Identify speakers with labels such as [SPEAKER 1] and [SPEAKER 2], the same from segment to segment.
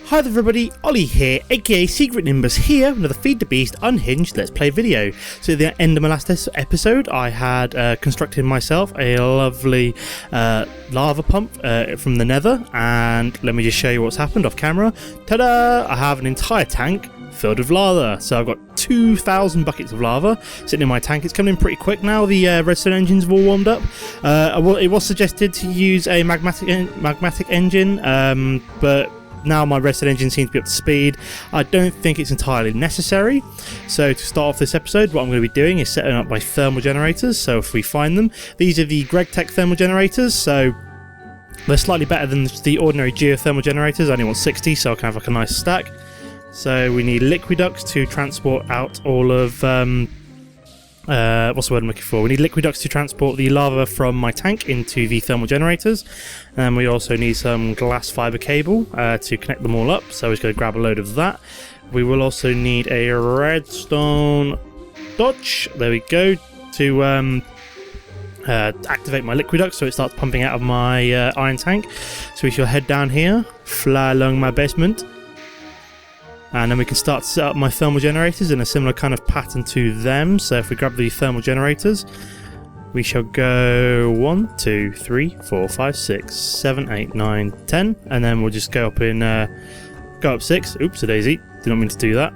[SPEAKER 1] Hi there everybody, Ollie here, aka Secret Nimbus here, another Feed the Beast Unhinged Let's Play video. So at the end of my last episode, I had constructed myself a lovely lava pump from the nether, and let me just show you what's happened off camera. Ta-da! I have an entire tank filled with lava. So I've got 2,000 buckets of lava sitting in my tank. It's coming in pretty quick now. The redstone engines have all warmed up. It was suggested to use a magmatic engine, but now my redstone engine seems to be up to speed. I don't think it's entirely necessary. So to start off this episode, what I'm going to be doing is setting up my thermal generators. So if we find them, these are the GregTech thermal generators. So they're slightly better than the ordinary geothermal generators. I only want 60, so I can have like a nice stack. So we need liquid ducts to transport out all of what's the word I'm looking for? We need liquid ducts to transport the lava from my tank into the thermal generators, and we also need some glass fiber cable to connect them all up. So we're just going to grab a load of that. We will also need a redstone torch. There we go, to activate my liquid duct so it starts pumping out of my iron tank. So we shall head down here, fly along my basement, and then we can start to set up my thermal generators in a similar kind of pattern to them. So if we grab the thermal generators, we shall go 1, 2, 3, 4, 5, 6, 7, 8, 9, 10, and then we'll just go up in go up 6. Oops, a daisy. Did not mean to do that.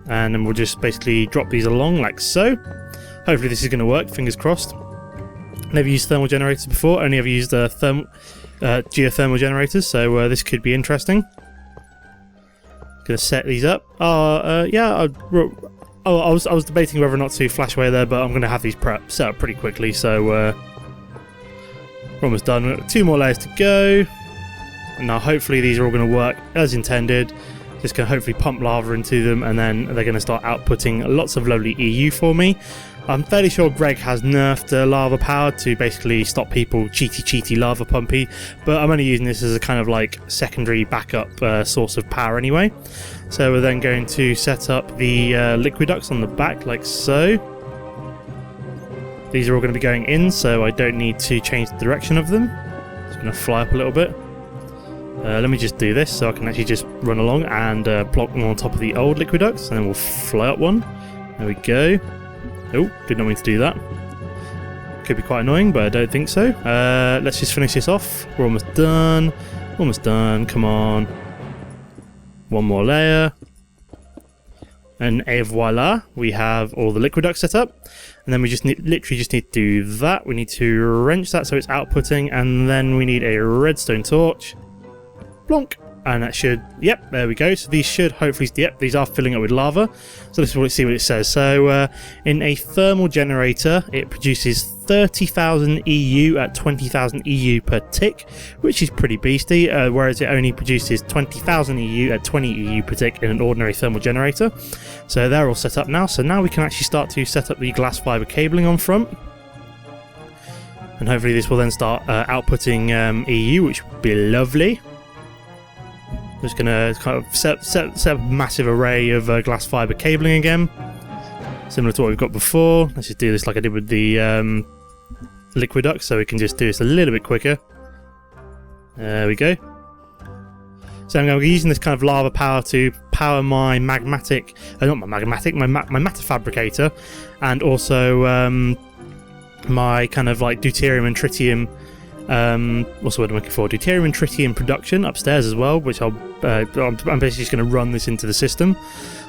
[SPEAKER 1] And then we'll just basically drop these along like so. Hopefully this is going to work. Fingers crossed. Never used thermal generators before. Only ever used geothermal generators. So this could be interesting. Gonna set these up. I was debating whether or not to flash away there, but I'm gonna have these set up pretty quickly. So we're almost done. We've got 2 more layers to go. And now hopefully these are all gonna work as intended. Just gonna hopefully pump lava into them, and then they're gonna start outputting lots of lovely EU for me. I'm fairly sure Greg has nerfed lava power to basically stop people cheaty lava pumpy, but I'm only using this as a kind of like secondary backup source of power anyway. So we're then going to set up the liquid ducts on the back like so. These are all going to be going in, so I don't need to change the direction of them. Just going to fly up a little bit. Let me just do this so I can actually just run along and block them on top of the old liquid ducts, and then we'll fly up one. There we go. Oh, did not mean to do that. Could be quite annoying, but I don't think so. Let's just finish this off. We're almost done. Almost done. Come on. One more layer. And voila, we have all the liquid ducts set up. And then we just literally just need to do that. We need to wrench that so it's outputting, and then we need a redstone torch. Plonk. And that should, yep, there we go. So these should hopefully, yep, these are filling up with lava. So let's see what it says. So in a thermal generator, it produces 30,000 EU at 20,000 EU per tick, which is pretty beasty, whereas it only produces 20,000 EU at 20 EU per tick in an ordinary thermal generator. So they're all set up now. So now we can actually start to set up the glass fiber cabling on front. And hopefully this will then start outputting EU, which would be lovely. Just gonna kind of set up a massive array of glass fiber cabling again, similar to what we've got before. Let's just do this like I did with the liquid duct, so we can just do this a little bit quicker. There we go. So I'm going to be using this kind of lava power to power my magmatic, not my magmatic, my matter fabricator, and also my kind of like deuterium and tritium. What's the word I'm looking for? Deuterium and tritium production upstairs as well, which I'm basically just going to run this into the system,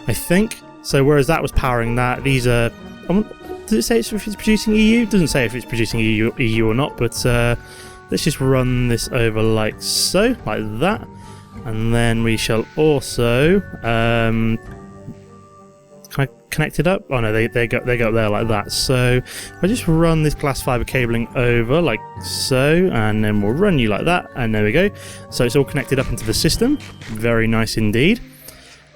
[SPEAKER 1] I think. So whereas that was powering that, these are. Does it say if it's producing EU? It doesn't say if it's producing EU or not, but let's just run this over like so, like that, and then we shall also kind of connect it up. Oh no, they go up there like that. So I just run this glass fiber cabling over like so, and then we'll run you like that, and there we go. So it's all connected up into the system. Very nice indeed.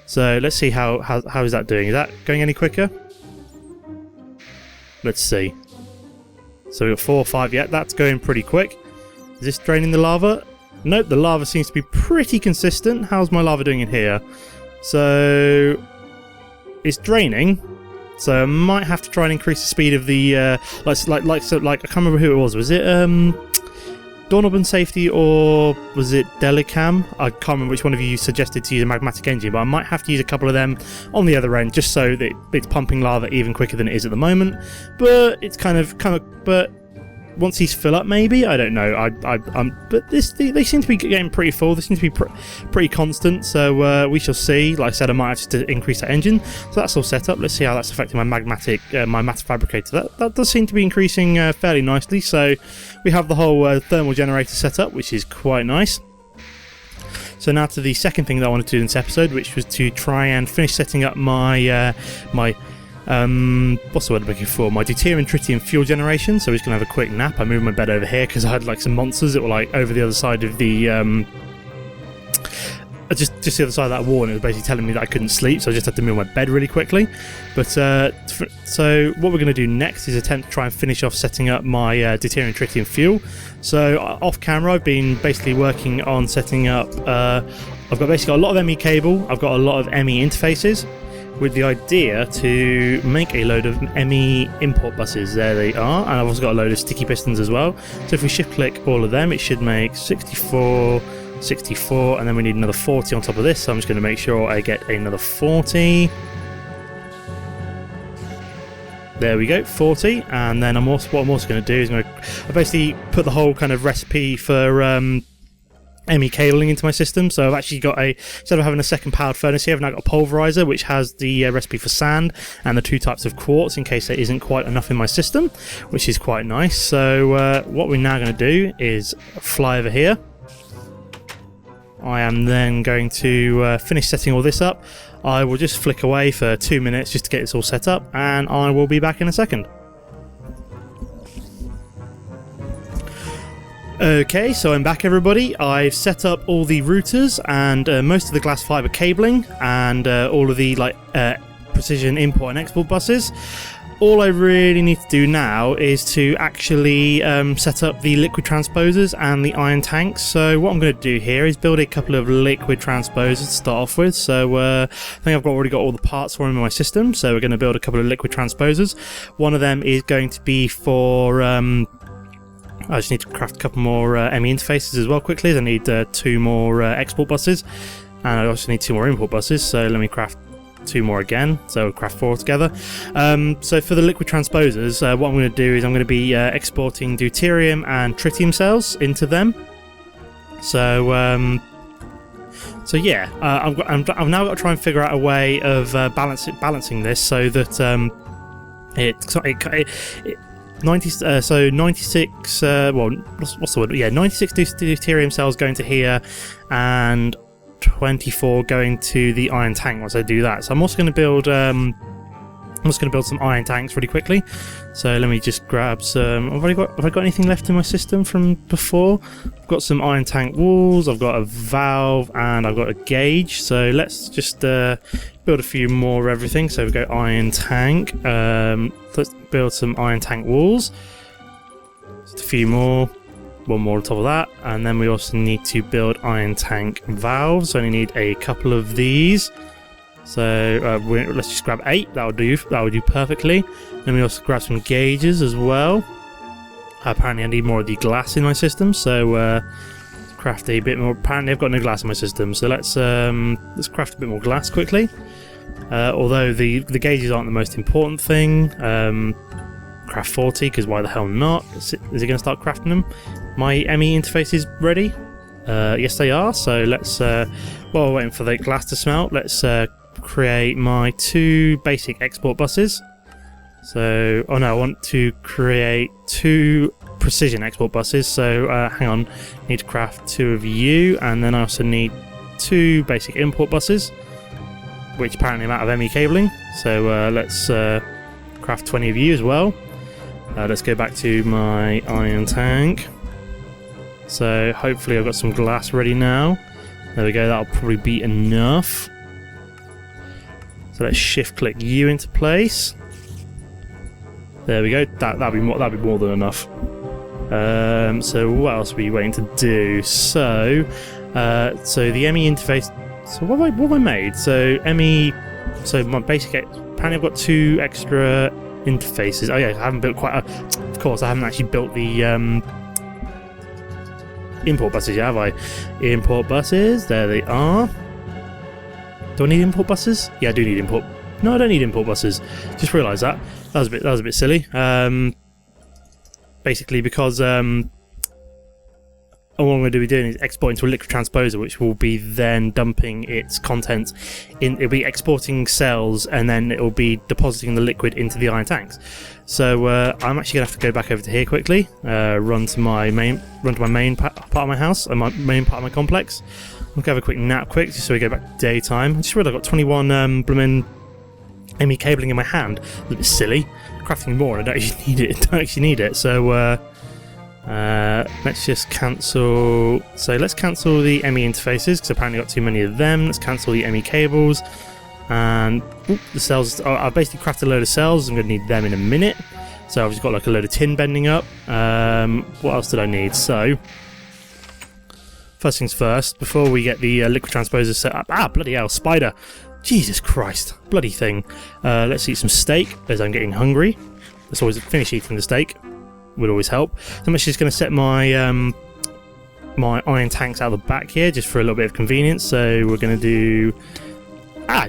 [SPEAKER 1] So let's see how is that doing? Is that going any quicker? Let's see. So we've got 4 or 5 yet. That's going pretty quick. Is this draining the lava? Nope, the lava seems to be pretty consistent. How's my lava doing in here? So it's draining, so I might have to try and increase the speed of the like I can't remember who it was. Was it Doorknob and Safety, or was it Delicam? I can't remember which one of you suggested to use a magmatic engine, but I might have to use a couple of them on the other end just so that it's pumping lava even quicker than it is at the moment. But it's kind of but once these fill up, maybe, I don't know. But they seem to be getting pretty full. They seem to be pretty constant. So we shall see. Like I said, I might have to increase that engine. So that's all set up. Let's see how that's affecting my magmatic, my matter fabricator. That does seem to be increasing fairly nicely. So we have the whole thermal generator set up, which is quite nice. So now to the second thing that I wanted to do in this episode, which was to try and finish setting up my what's the word I'm looking for? My deuterium and tritium fuel generation. So we're just gonna have a quick nap. I moved my bed over here because I had like some monsters that were like over the other side of the just the other side of that wall, and it was basically telling me that I couldn't sleep, so I just had to move my bed really quickly. But so what we're going to do next is attempt to try and finish off setting up my deuterium and tritium fuel. So off camera, I've been basically working on setting up. I've got basically a lot of ME cable. I've got a lot of ME interfaces, with the idea to make a load of ME import buses. There they are, and I've also got a load of sticky pistons as well. So if we shift click all of them, it should make 64, 64, and then we need another 40 on top of this, so I'm just going to make sure I get another 40. There we go, 40, and then what I'm also going to do is I basically put the whole kind of recipe for ME cabling into my system. So I've actually got instead of having a second powered furnace here, I've now got a pulverizer which has the recipe for sand and the 2 types of quartz in case there isn't quite enough in my system, which is quite nice. So what we're now going to do is fly over here. I am then going to finish setting all this up. I will just flick away for 2 minutes just to get this all set up, and I will be back in a second. Okay, so I'm back, everybody. I've set up all the routers and most of the glass fiber cabling and all of the precision import and export buses. All I really need to do now is to actually set up the liquid transposers and the ion tanks. So what I'm going to do here is build a couple of liquid transposers to start off with. So I think I've already got all the parts for them in my system. So we're going to build a couple of liquid transposers. One of them is going to be for I just need to craft a couple more ME interfaces as well quickly. I need 2 more export buses, and I also need 2 more import buses. So let me craft 2 more again, so we'll craft 4 together. So for the liquid transposers, what I'm going to do is I'm going to be exporting deuterium and tritium cells into them. So yeah, I've now got to try and figure out a way of balancing this so that so 96 well, what's the word? Yeah, 96 deuterium cells going to here and 24 going to the iron tank once I do that. So I'm also going to build some iron tanks really quickly. So let me just grab some. Have I got anything left in my system from before? I've got some iron tank walls, I've got a valve, and I've got a gauge. So let's just build a few more of everything. So we go iron tank. Let's build some iron tank walls. Just a few more. One more on top of that, and then we also need to build iron tank valves. So I only need a couple of these. So let's just grab 8. That would do perfectly. Then we also grab some gauges as well. Apparently I need more of the glass in my system, so craft a bit more. Apparently I've got no glass in my system, so let's craft a bit more glass quickly. Although the gauges aren't the most important thing. Craft 40, because why the hell not? Is it going to start crafting them? My ME interface is ready. Yes, they are. So let's while we're waiting for the glass to smelt, let's create my 2 basic export buses. So I want to create 2 precision export buses. So hang on, I need to craft 2 of you, and then I also need 2 basic import buses, which apparently I'm out of ME cabling. So let's craft 20 of you as well. Let's go back to my iron tank. So hopefully I've got some glass ready now. There we go, that'll probably be enough. So let's shift click you into place. There we go, that'll be more than enough. So what else are we waiting to do? So the ME interface. So what have I made? So ME. So my basic. Apparently I've got 2 extra interfaces. Oh yeah, I haven't built quite. Of course, I haven't actually built the import buses, yeah, have I? Import buses, there they are. Do I need import buses? Yeah, I do need import. No, I don't need import buses. Just realised that. That was a bit silly. Basically because all I'm going to be doing is exporting to a liquid transposer, which will be then dumping its contents in. It'll be exporting cells, and then it'll be depositing the liquid into the iron tanks. So I'm actually going to have to go back over to here quickly, run to my main part of my house, and my main part of my complex. I'm going to have a quick nap, just so we go back to daytime. I just realised I've got 21 blooming ME cabling in my hand. A little bit silly. Crafting more, and I don't actually need it. So. Let's just cancel. So let's cancel the ME interfaces because apparently got too many of them. Let's cancel the ME cables and the cells. I've basically crafted a load of cells. I'm going to need them in a minute. So I've just got like a load of tin bending up. What else did I need? So first things first, before we get the liquid transposer set up. Bloody hell, spider! Jesus Christ, bloody thing. Let's eat some steak as I'm getting hungry. Let's always finish eating the steak. Would always help. So I'm actually just going to set my my iron tanks out the back here just for a little bit of convenience. So we're going to do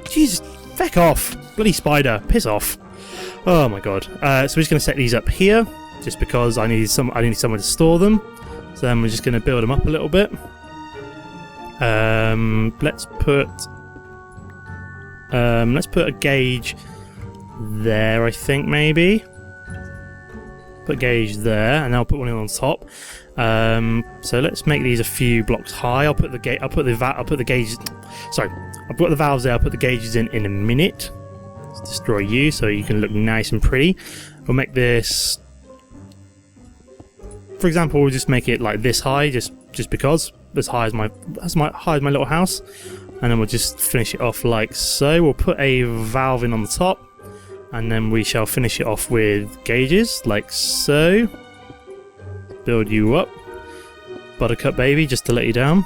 [SPEAKER 1] Jesus, feck off, bloody spider, piss off. Oh my god. So we're just going to set these up here just because I need somewhere to store them. So then we're just going to build them up a little bit. Let's put a gauge there, I think, maybe. Put a gauge there, and I'll put one in on top. So let's make these a few blocks high. I'll put the gauges. Sorry, I've got the valves there. I'll put the gauges in a minute. Let's destroy you, so you can look nice and pretty. We'll make this. For example, we'll just make it like this high, just because as high as my little house, and then we'll just finish it off like so. We'll put a valve in on the top. And then we shall finish it off with gauges, like so. Build you up. Buttercup baby, just to let you down.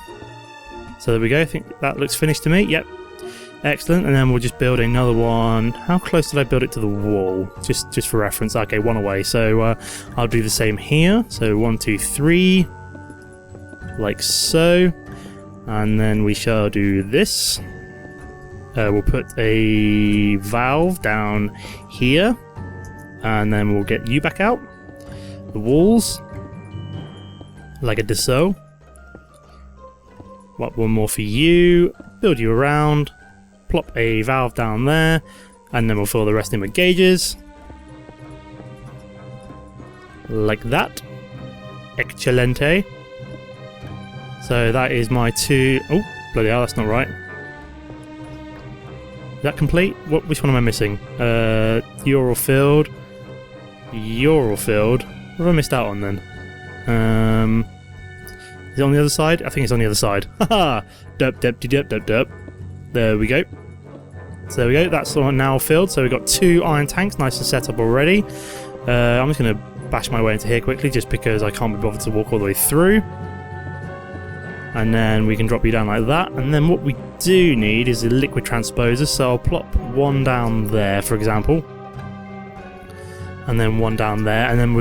[SPEAKER 1] So there we go, I think that looks finished to me. Yep. Excellent, and then we'll just build another one. How close did I build it to the wall? Just for reference. Okay, one away. So I'll do the same here. So 1, 2, 3. Like so. And then we shall do this. We'll put a valve down here, and then we'll get you back out. The walls, like a so. One more for you. Build you around. Plop a valve down there, and then we'll fill the rest in with gauges, like that. Excelente. So that is my two. Oh, bloody hell, that's not right. Is that complete? Which one am I missing? You're all filled. You're all filled. What have I missed out on then? Is it on the other side? I think it's on the other side. Haha! Derp. There we go. So there we go. That's now filled. So we've got 2 iron tanks, nice and set up already. I'm just going to bash my way into here quickly, just because I can't be bothered to walk all the way through. And then we can drop you down like that. And then what we do need is a liquid transposer. So I'll plop one down there, for example. And then one down there. And then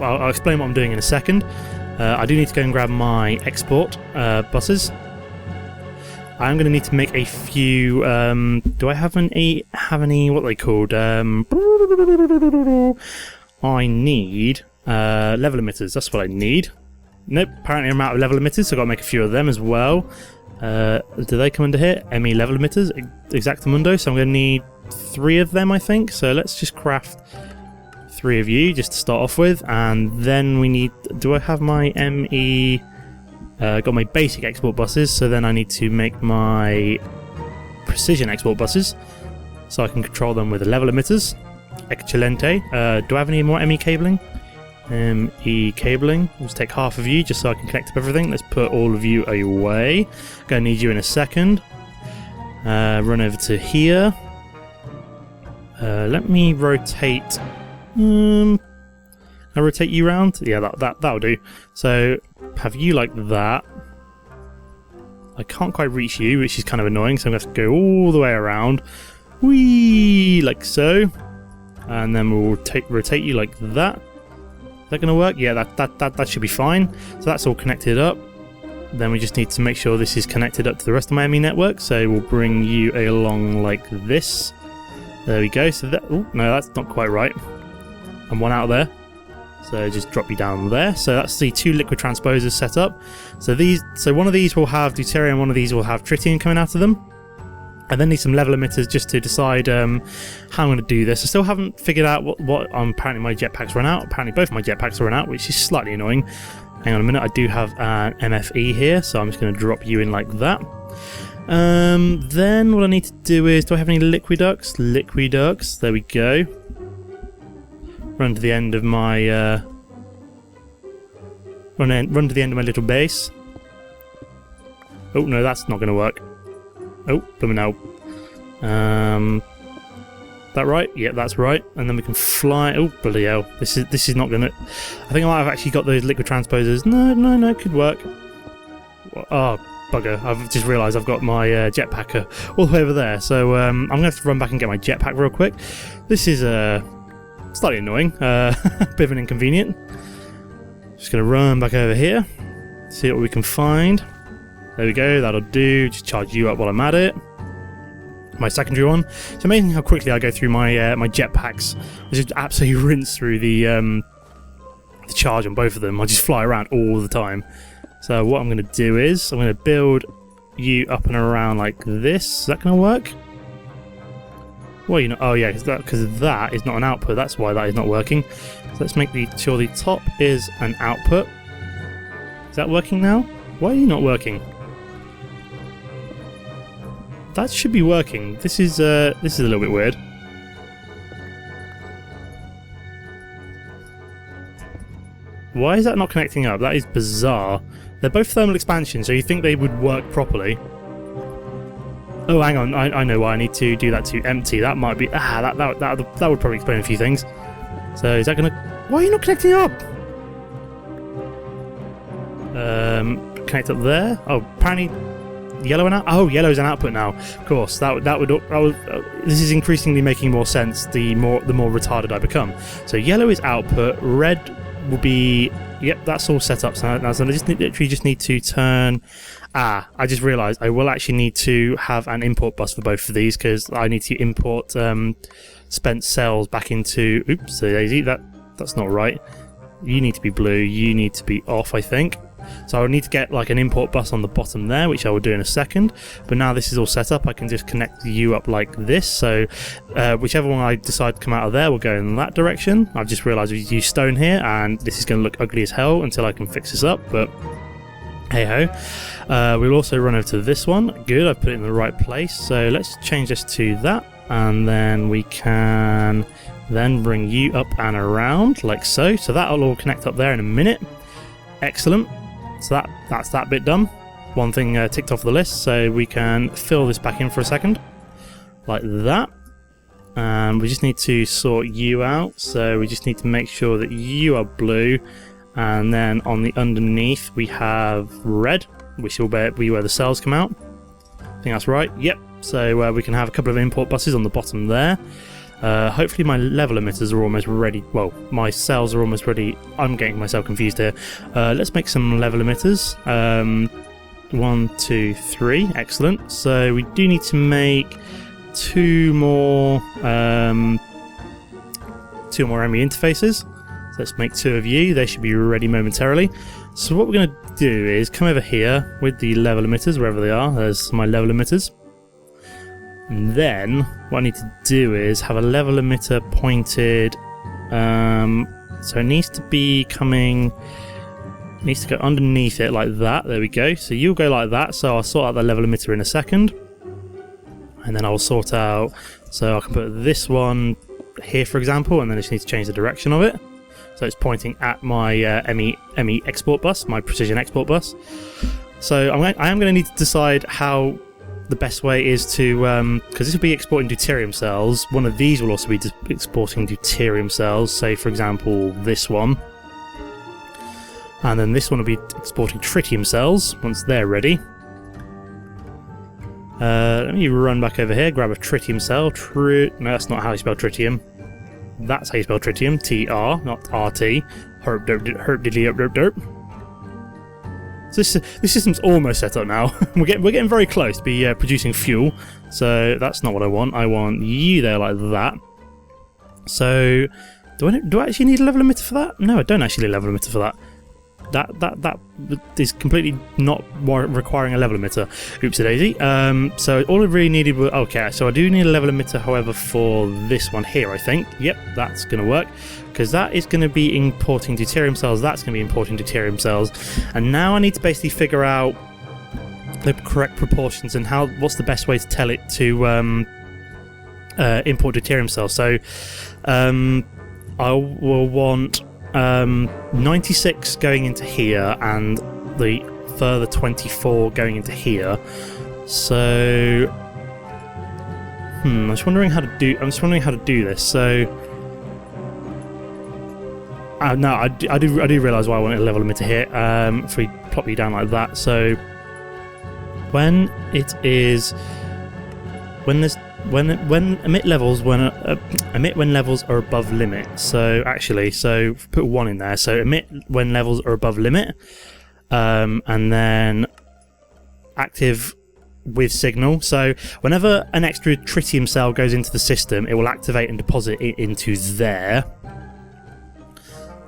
[SPEAKER 1] I'll explain what I'm doing in a second. I do need to go and grab my export buses. I'm going to need to make a few. Do I have any? What are they called? I need level emitters. That's what I need. Nope, apparently I'm out of level emitters, so I've got to make a few of them as well. Do they come under here? ME level emitters, exactamundo, so I'm going to need 3 of them, I think. So let's just craft 3 of you, just to start off with. And then we need... Do I have my ME... got my basic export buses, so then I need to make my precision export buses, so I can control them with the level emitters. Excelente. Do I have any more ME cabling? ME cabling. I'll just take half of you just so I can connect up everything. Let's put all of you away. Gonna need you in a second. Run over to here. Let me rotate. I rotate you round. Yeah, that'll do. So have you like that. I can't quite reach you, which is kind of annoying. So I'm gonna have to go all the way around. Whee, like so. And then we'll rotate you like that. Is that going to work? Yeah, that should be fine. So that's all connected up. then we just need to make sure this is connected up to the rest of my ME network. So we'll bring you along like this. There we go. So that, oh no, that's not quite right. And one out there. So just drop you down there. So that's the 2 liquid transposers set up. So one of these will have deuterium, one of these will have tritium coming out of them. I then need some level emitters just to decide how I'm going to do this. I still haven't figured out what apparently my jetpacks run out. Apparently both my jetpacks run out, which is slightly annoying. Hang on a minute, I do have an MFE here, so I'm just going to drop you in like that. Then what I need to do is, do I have any liquiducts? Liquiducts, there we go. Run to the end of my run to the end of my little base. Oh no, that's not going to work. Oh, blooming hell. That right? Yeah, that's right. And then we can fly. Oh, bloody hell. This is not going to... I think I might have actually got those liquid transposers. No, it could work. Oh, bugger. I've just realised I've got my jetpacker all the way over there. So I'm going to have to run back and get my jetpack real quick. This is slightly annoying. Bit of an inconvenient. Just going to run back over here. See what we can find. There we go, that'll do. Just charge you up while I'm at it. My secondary one. It's amazing how quickly I go through my my jetpacks. I just absolutely rinse through the charge on both of them. I just fly around all the time. So what I'm going to do is I'm going to build you up and around like this. Is that going to work? Well, you know, oh yeah, because that is not an output. That's why that is not working. So let's make sure the top is an output. Is that working now? Why are you not working? That should be working. This is a little bit weird. Why is that not connecting up? That is bizarre. They're both thermal expansion, so you think they would work properly. Oh, hang on. I know why I need to do that to empty. That might be... that would probably explain a few things. So is that going to... Why are you not connecting up? Connect up there. Oh, apparently... Yellow and out. Oh, yellow's an output now. Of course, that would. This is increasingly making more sense. The more retarded I become. So yellow is output. Red will be. Yep, that's all set up. So I literally just need to turn. I just realised I will actually need to have an import bus for both of these because I need to import spent cells back into. Oops, Daisy. That's not right. You need to be blue. You need to be off, I think. So I would need to get like an import bus on the bottom there, which I will do in a second. But now this is all set up, I can just connect you up like this. So whichever one I decide to come out of there will go in that direction. I've just realised we use stone here, and this is going to look ugly as hell until I can fix this up. But hey ho. We'll also run over to this one. Good, I've put it in the right place. So let's change this to that, and then we can then bring you up and around like so. So that'll all connect up there in a minute. Excellent. So that's that bit done. One thing ticked off the list, so we can fill this back in for a second. Like that. And we just need to sort you out, so we just need to make sure that you are blue. And then on the underneath we have red, which will be where the cells come out. I think that's right, yep. So we can have a couple of import buses on the bottom there. Hopefully my level emitters are almost ready. Well, my cells are almost ready. I'm getting myself confused here. Let's make some level emitters. 1, 2, 3. Excellent. So we do need to make two more ME interfaces. So let's make 2 of you. They should be ready momentarily. So what we're going to do is come over here with the level emitters, wherever they are. There's my level emitters. And then what I need to do is have a level emitter pointed, so it needs to be coming, needs to go underneath it like that. There we go. So you'll go like that. So I'll sort out the level emitter in a second, and then I'll sort out. So I can put this one here, for example, and then I just need to change the direction of it. So it's pointing at my ME export bus, my precision export bus. So I am going to need to decide how the best way is to, because this will be exporting deuterium cells. One of these will also be exporting deuterium cells, say for example this one. And then this one will be exporting tritium cells once they're ready. Let me run back over here, grab a tritium cell. No, that's not how you spell tritium. That's how you spell tritium, TR, not RT. Herp diddly herp derp derp. So this system's almost set up now. we're getting very close to be producing fuel. So that's not what I want. I want you there like that. So do I actually need a level emitter for that? No, I don't actually need a level emitter for that. That is completely not requiring a level emitter. Oopsie daisy. So all I really needed was... Okay, so I do need a level emitter, however, for this one here, I think. Yep, that's going to work. Because that is going to be importing deuterium cells. That's going to be importing deuterium cells. And now I need to basically figure out the correct proportions and what's the best way to tell it to import deuterium cells. So I will want... 96 going into here and the further 24 going into here. So I'm just wondering how to do this. So no, I do realise why I want a level emitter here. If we plop you down like that, so when emit when levels are above limit. So actually, so put 1 in there. So emit when levels are above limit, and then active with signal. So whenever an extra tritium cell goes into the system, it will activate and deposit it into there.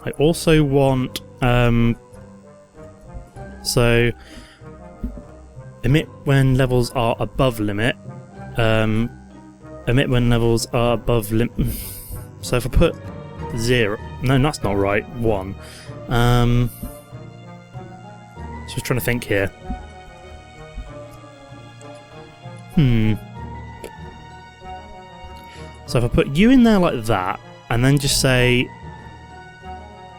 [SPEAKER 1] I also want so emit when levels are above limit. Emit when levels are above limit. So if I put 0, no, that's not right. 1. Just trying to think here. So if I put you in there like that, and then just say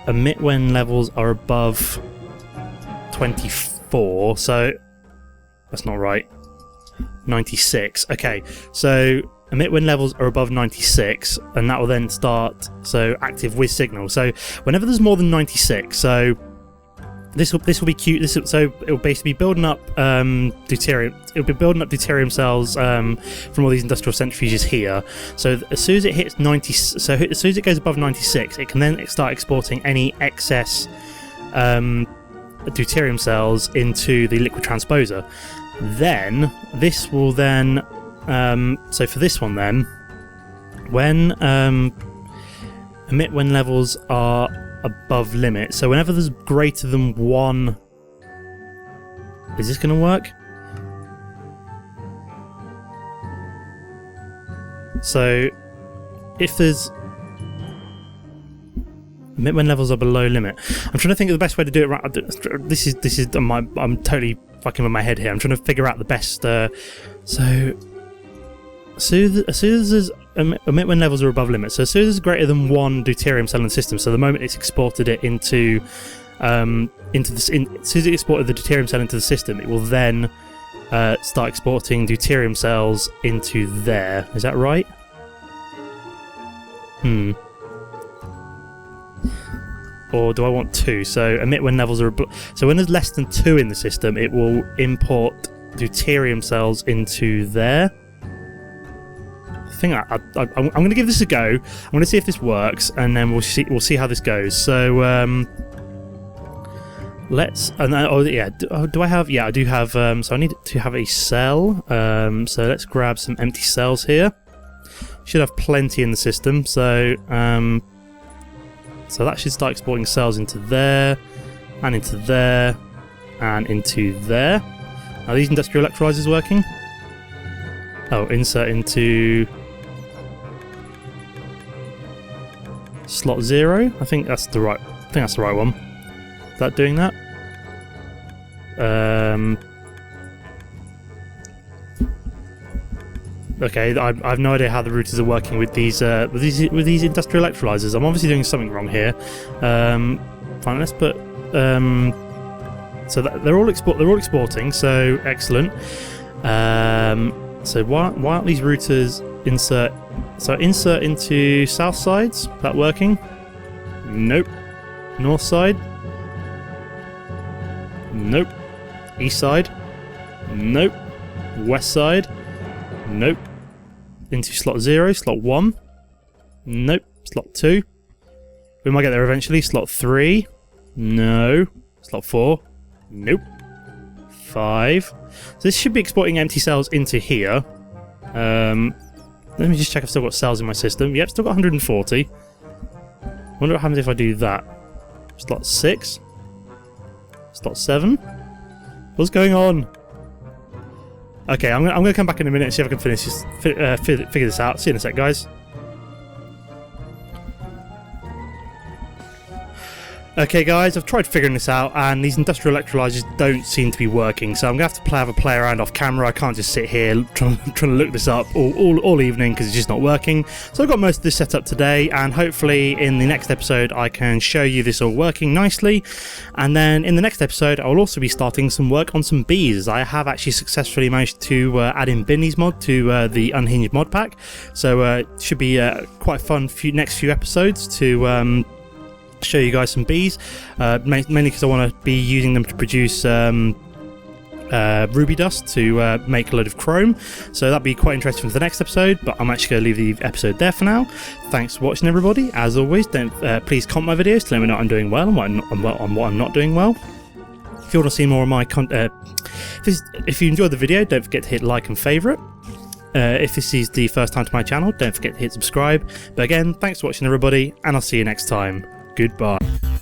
[SPEAKER 1] emit when levels are above 24. So that's not right. 96. Okay, so emit when levels are above 96, and that will then start active with signal. So whenever there's more than 96, so this will be cute. So it will basically be building up deuterium. It'll be building up deuterium cells from all these industrial centrifuges here. So as soon as it hits 90, so as soon as it goes above 96, it can then start exporting any excess deuterium cells into the liquid transposer. Then this will then so for this one then, when emit when levels are above limit, so whenever there's greater than 1, is this going to work? So if there's emit when levels are below limit, I'm trying to think of the best way to do it. Right, this is I'm totally fucking with my head here. I'm trying to figure out the best. So as soon as there's emit when levels are above limit. So as soon as there's greater than 1 deuterium cell in the system. So the moment it's exported it into the as soon as it exported the deuterium cell into the system, it will then start exporting deuterium cells into there. Is that right? Or do I want 2? So emit when levels are... So when there's less than 2 in the system, it will import deuterium cells into there. I think I'm going to give this a go. I'm going to see if this works, and then we'll see how this goes. So let's... do I have... Yeah, I do have... so I need to have a cell. So let's grab some empty cells here. Should have plenty in the system. So that should start exporting cells into there, and into there, and into there. Are these industrial electrolyzers working? Oh, insert into slot 0. I think that's the right one. Is that doing that? Okay, I have no idea how the routers are working with these industrial electrolyzers. I'm obviously doing something wrong here. Fine, let's put so that they're all exporting. So excellent. So why aren't these routers insert? So insert into south sides. That working? Nope. North side? Nope. East side? Nope. West side? Nope. Into slot 0, slot 1. Nope. Slot 2. We might get there eventually. Slot 3. No. Slot 4. Nope. 5. So this should be exporting empty cells into here. Let me just check I've still got cells in my system. Yep, still got 140. Wonder what happens if I do that. Slot 6. Slot 7. What's going on? Okay, I'm gonna come back in a minute and see if I can finish this, figure this out. See you in a sec, guys. Okay guys, I've tried figuring this out and these industrial electrolyzers don't seem to be working, so I'm going to have to play around off camera. I can't just sit here trying to look this up all evening because it's just not working. So I've got most of this set up today, and hopefully in the next episode I can show you this all working nicely. And then in the next episode I will also be starting some work on some bees. I have actually successfully managed to add in Binny's mod to the Unhinged mod pack, so it should be quite fun next few episodes to show you guys some bees, mainly because I want to be using them to produce ruby dust to make a load of chrome, so that'll be quite interesting for the next episode. But I'm actually going to leave the episode there for now. Thanks for watching, everybody. As always, don't please comment my videos to let me know what I'm doing well and what I'm not doing well. If you want to see more of my content, if you enjoyed the video, don't forget to hit like and favourite. If this is the first time to my channel, don't forget to hit subscribe. But again, thanks for watching, everybody, and I'll see you next time. Goodbye.